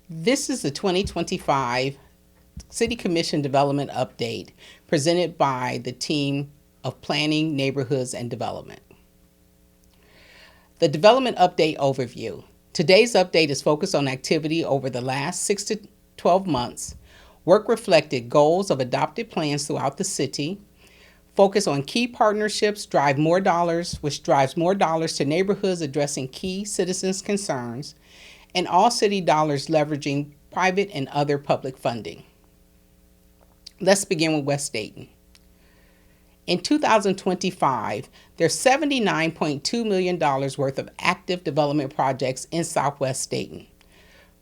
This is the 2025 City Commission Development Update presented by the team of Planning, Neighborhoods, and Development. The Development Update Overview. Today's update is focused on activity over the last 6 to 12 months. Work reflected goals of adopted plans throughout the city. Focus on key partnerships, which drives more dollars to neighborhoods addressing key citizens' concerns, and all city dollars leveraging private and other public funding. Let's begin with West Dayton. In 2025, there's $79.2 million worth of active development projects in Southwest Dayton.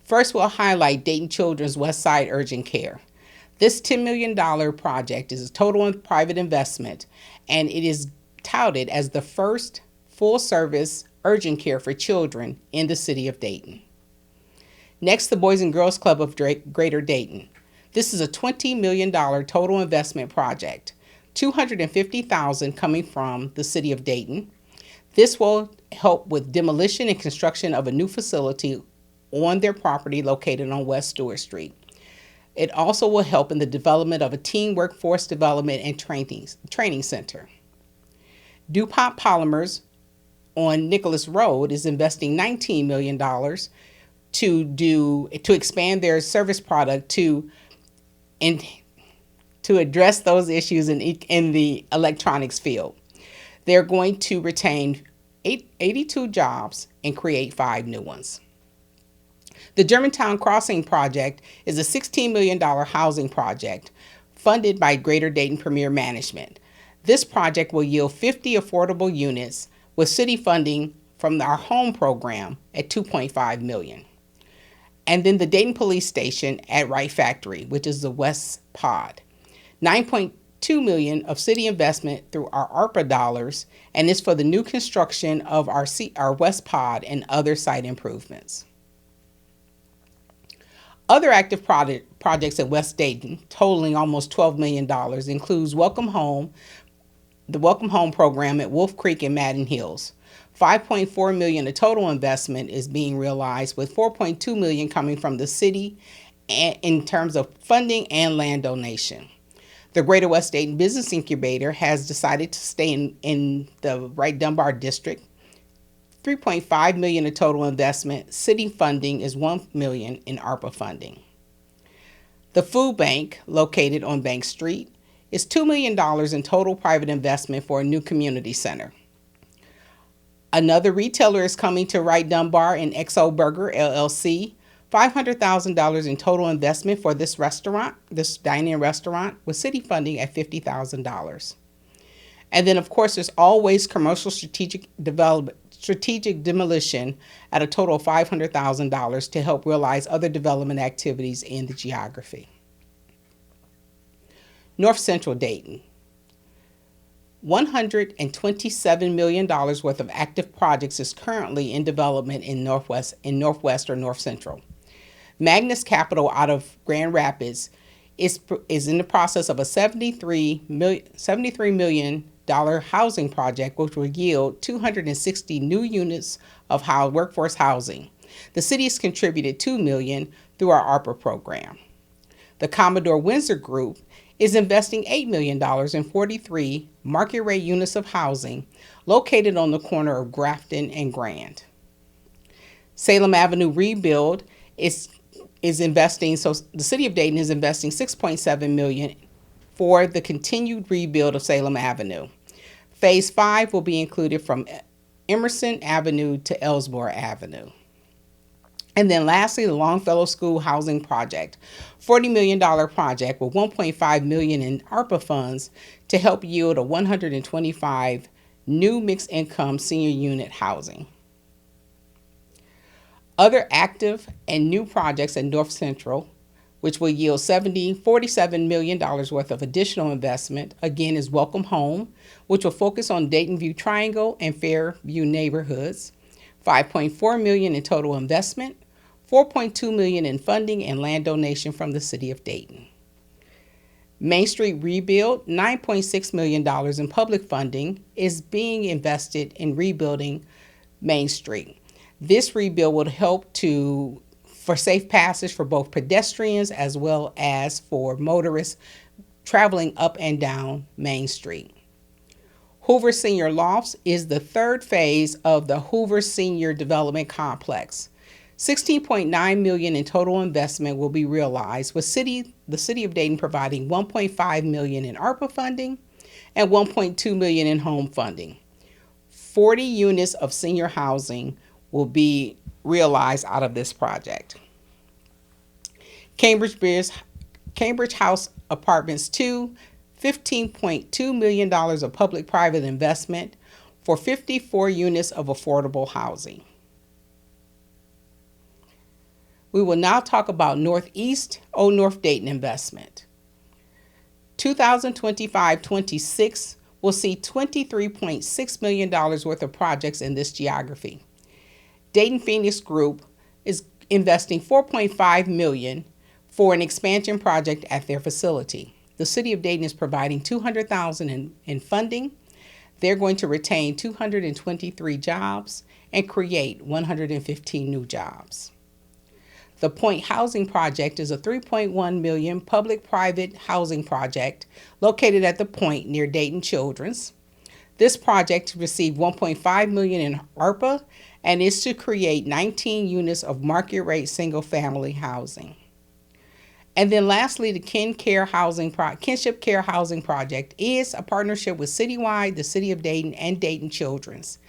First, we'll highlight Dayton Children's West Side Urgent Care. This $10 million project is a total private investment, and it is touted as the first full-service urgent care for children in the city of Dayton. Next, the Boys and Girls Club of Greater Dayton. This is a $20 million total investment project, $250,000 coming from the city of Dayton. This will help with demolition and construction of a new facility on their property located on West Stewart Street. It also will help in the development of a teen workforce development and training center. DuPont Polymers on Nicholas Road is investing $19 million to expand their service product to address those issues in the electronics field. They're going to retain 82 jobs and create 5 new ones. The Germantown Crossing project is a $16 million housing project funded by Greater Dayton Premier Management. This project will yield 50 affordable units with city funding from our home program at $2.5 million. And then the Dayton Police Station at Wright Factory, which is the West Pod. $9.2 million of city investment through our ARPA dollars, and it's for the new construction of our West Pod and other site improvements. Other active projects at West Dayton, totaling almost $12 million, includes the Welcome Home program at Wolf Creek and Madden Hills. $5.4 million of total investment is being realized, with $4.2 million coming from the city in terms of funding and land donation. The Greater West Dayton Business Incubator has decided to stay in the Wright Dunbar District. $3.5 million of total investment. City funding is $1 million in ARPA funding. The Food Bank, located on Bank Street, is $2 million in total private investment for a new community center. Another retailer is coming to Wright Dunbar in XO Burger LLC. $500,000 in total investment for this dine-in restaurant, with city funding at $50,000. And then, of course, there's always commercial strategic demolition at a total of $500,000 to help realize other development activities in the geography. North Central Dayton. $127 million worth of active projects is currently in development in Northwest or North Central. Magnus Capital out of Grand Rapids is in the process of a $73 million housing project, which will yield 260 new units of workforce housing. The city has contributed $2 million through our ARPA program. The Commodore Windsor Group is investing $8 million in 43 market rate units of housing located on the corner of Grafton and Grand. Salem Avenue Rebuild is investing, so the city of Dayton is investing $6.7 million for the continued rebuild of Salem Avenue. Phase 5 will be included from Emerson Avenue to Ellsmore Avenue. And then lastly, the Longfellow School Housing Project, $40 million project with $1.5 million in ARPA funds to help yield a 125 new mixed income senior unit housing. Other active and new projects at North Central, which will yield $47 million worth of additional investment, again, is Welcome Home, which will focus on Dayton View Triangle and Fairview neighborhoods. $5.4 million in total investment, $4.2 million in funding and land donation from the city of Dayton. Main Street Rebuild, $9.6 million in public funding is being invested in rebuilding Main Street. This rebuild will help to for safe passage for both pedestrians as well as for motorists traveling up and down Main Street. Hoover Senior Lofts is the third phase of the Hoover Senior Development Complex. $16.9 million in total investment will be realized, with the City of Dayton providing $1.5 million in ARPA funding and $1.2 million in home funding. 40 units of senior housing will be realized out of this project. Cambridge House Apartments 2, $15.2 million of public-private investment for 54 units of affordable housing. We will now talk about North Dayton investment. 2025-26 will see $23.6 million worth of projects in this geography. Dayton Phoenix Group is investing $4.5 million for an expansion project at their facility. The City of Dayton is providing $200,000 in funding. They're going to retain 223 jobs and create 115 new jobs. The Point Housing Project is a $3.1 million public-private housing project located at the Point near Dayton Children's. This project received $1.5 million in ARPA and is to create 19 units of market-rate single-family housing. And then lastly, the Kinship Care Housing Project is a partnership with Citywide, the City of Dayton, and Dayton Children's.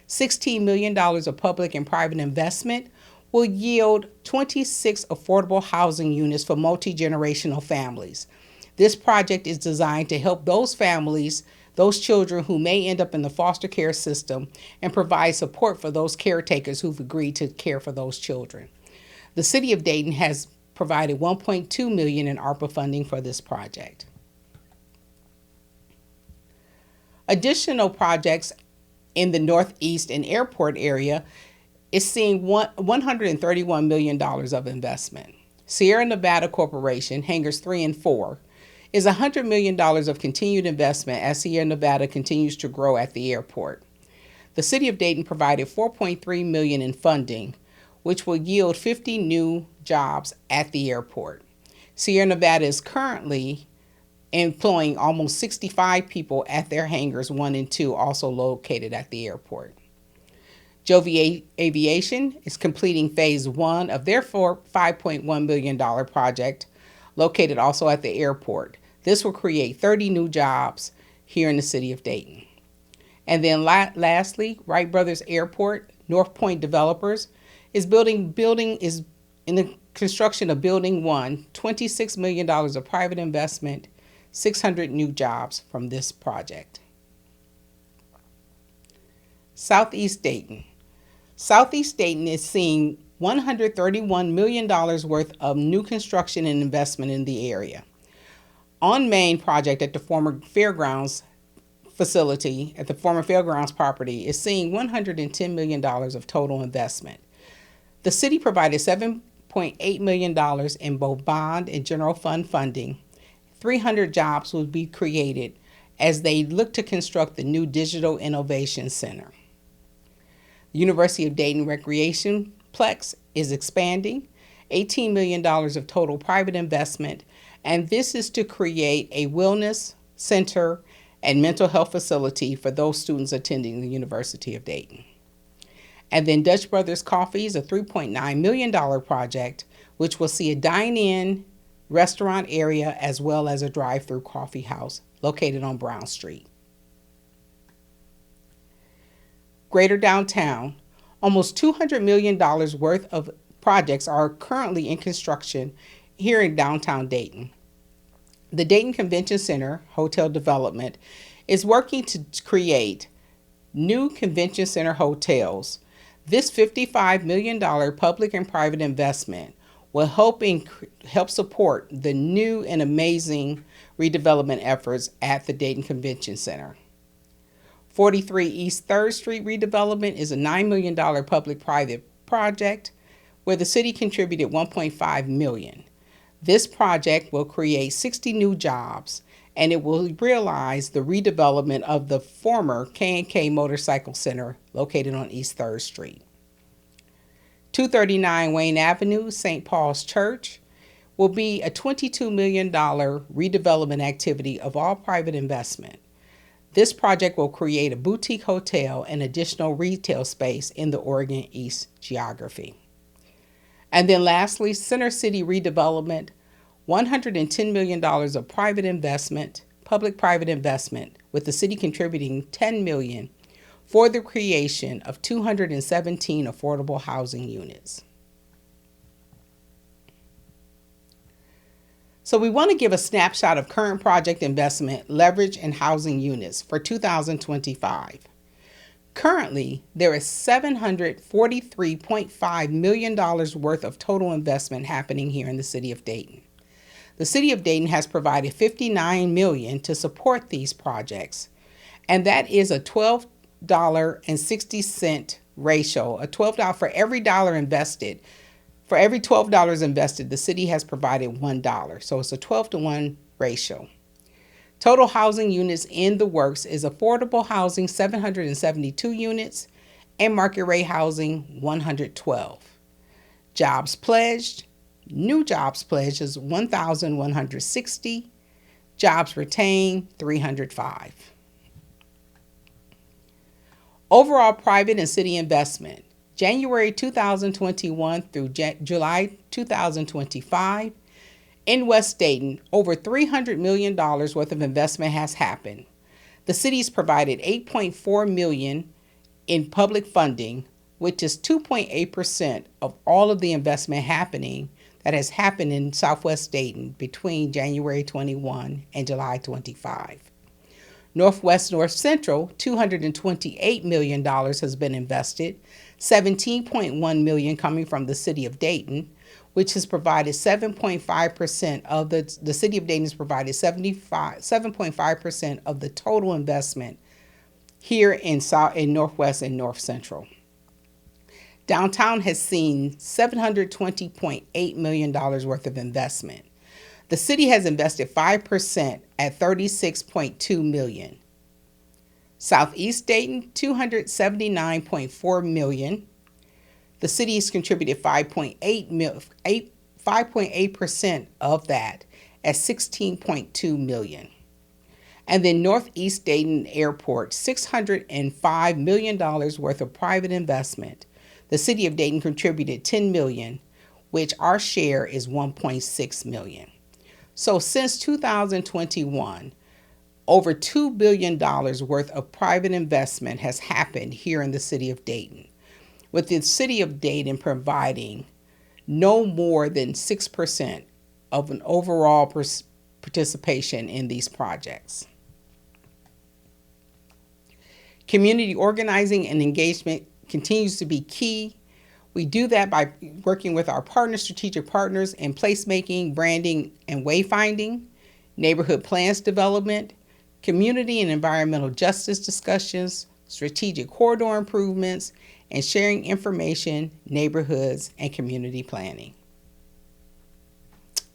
$16 million of public and private investment will yield 26 affordable housing units for multi-generational families. This project is designed to help those families, those children who may end up in the foster care system, and provide support for those caretakers who've agreed to care for those children. The City of Dayton has provided $1.2 million in ARPA funding for this project. Additional projects in the Northeast and airport area is seeing $131 million of investment. Sierra Nevada Corporation, Hangars 3 and 4, is $100 million of continued investment as Sierra Nevada continues to grow at the airport. The City of Dayton provided $4.3 million in funding, which will yield 50 new jobs at the airport. Sierra Nevada is currently employing almost 65 people at their hangars 1 and 2, also located at the airport. Jovi Aviation is completing phase 1 of their $5.1 million project, located also at the airport. This will create 30 new jobs here in the City of Dayton. And then lastly, Wright Brothers Airport, North Point Developers is in the construction of Building 1, $26 million of private investment, 600 new jobs from this project. Southeast Dayton. Southeast Dayton is seeing $131 million worth of new construction and investment in the area. On Main project at the former fairgrounds facility, at the former fairgrounds property, is seeing $110 million of total investment. The city provided $7.8 million in both bond and general fund funding. 300 jobs will be created as they look to construct the new Digital Innovation Center. The University of Dayton Recreation Plex is expanding, $18 million of total private investment, and this is to create a wellness center and mental health facility for those students attending the University of Dayton. And then Dutch Brothers Coffee is a $3.9 million project, which will see a dine-in restaurant area as well as a drive-through coffee house located on Brown Street. Greater Downtown, almost $200 million worth of projects are currently in construction here in downtown Dayton. The Dayton Convention Center Hotel Development is working to create new convention center hotels. This $55 million public and private investment will help support the new and amazing redevelopment efforts at the Dayton Convention Center. 43 East 3rd Street redevelopment is a $9 million public-private project where the city contributed $1.5 million. This project will create 60 new jobs, and it will realize the redevelopment of the former K&K Motorcycle Center located on East 3rd Street. 239 Wayne Avenue, St. Paul's Church, will be a $22 million redevelopment activity of all private investment. This project will create a boutique hotel and additional retail space in the Oregon East geography. And then lastly, Center City redevelopment, $110 million of private investment, public-private investment, with the city contributing $10 million for the creation of 217 affordable housing units. So we want to give a snapshot of current project investment, leverage, and housing units for 2025. Currently, there is $743.5 million worth of total investment happening here in the city of Dayton. The city of Dayton has provided $59 million to support these projects, and that is a $12.60 ratio, a $12 for every dollar invested. For every $12 invested, the city has provided $1. So it's a 12-to-1 ratio. Total housing units in the works is affordable housing, 772 units, and market rate housing, 112. Jobs pledged, new jobs pledged is 1,160. Jobs retained, 305. Overall private and city investment, January 2021 through July 2025, in West Dayton, over $300 million worth of investment has happened. The city's provided $8.4 million in public funding, which is 2.8% of all of the investment that has happened in Southwest Dayton between January 21 and July 25. Northwest North Central, $228 million has been invested, $17.1 million coming from the city of Dayton, which has provided 7.5% of the city of Dayton has provided 7.5% of the total investment here in Northwest and North Central. Downtown has seen $720.8 million worth of investment. The city has invested 5% at $36.2 million. Southeast Dayton, $279.4 million. The city has contributed 5.8% of that at $16.2 million. And then Northeast Dayton Airport, $605 million worth of private investment. The city of Dayton contributed $10 million, which our share is $1.6 million. So since 2021, over $2 billion worth of private investment has happened here in the city of Dayton, with the city of Dayton providing no more than 6% of an overall participation in these projects. Community organizing and engagement continues to be key. We do that by working with our strategic partners in placemaking, branding, and wayfinding, neighborhood plans development, community and environmental justice discussions, strategic corridor improvements, and sharing information, neighborhoods, and community planning.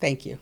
Thank you.